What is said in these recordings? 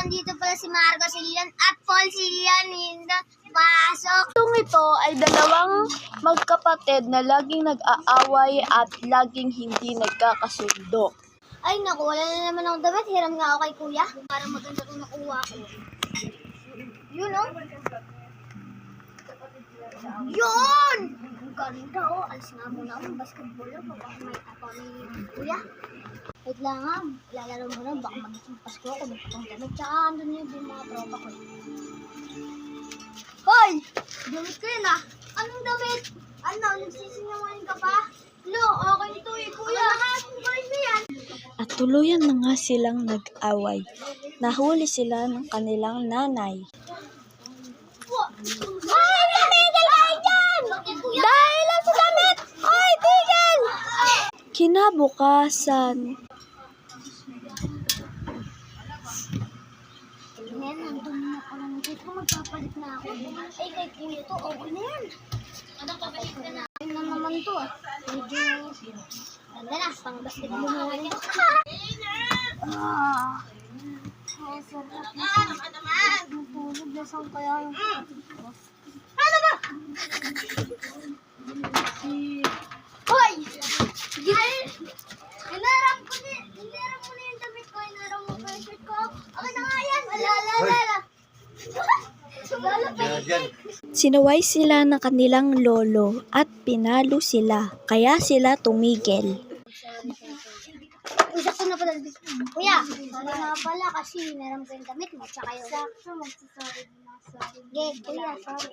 andito pala si Marco Silian at Paul Silian. Pasok! Ito ay dalawang magkapatid na laging nag-aaway at laging hindi nagkakasundo. Ay naku, wala na naman akong damit. Hiram nga ako kay kuya. Para maganda kung nakuha ko. Yun o. Yun! Ang ganda o. Alis nga muna ako. Basketball o. Baka may tapo ni kuya. Wait lang ha. Lalaro mo na. Baka magiging Pasko ako. Magpatong damit. Tsaka andun yung mga tropa ko. Hoy! Damit ko yun ah. Anong damit? Ano? Nagsisinyawain ka pa? No, okay ito eh. Kuya, nakakagaling mo yan. At tuluyan na nga silang nag-away. Nahuli sila ng kanilang nanay. Ay, tumigil kayo dyan! Dahil lang sa damit! Ay, tigil! Kinabukasan, Ngayon, nandun na ako lang dito. Magpapalit na ako. Ay, kay kuya to, okay na yan. Papalit ka na. Ayun na naman to ah. Medyo... Ganda na, pang basketball mo naman ito. Ah. Ang sarap na. Natulog na saan kaya yung kapatid ko. Ano ba? Hoy! Hinaram mo na yung damit ko. Hinaram mo pa yung shirt ko. Okay na nga yan. Lala. sinaway sila ng kanilang lolo at pinalo sila, kaya sila tumigil. Sakto na pala. Kuya, sorry nga pala kasi hinaram ko yung damit mo. Tsaka yung... Sakto, magsasabi na sorry. Kuya, sorry.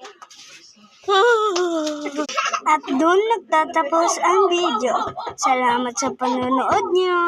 At doon nagtatapos ang video. Salamat sa panonood niyo.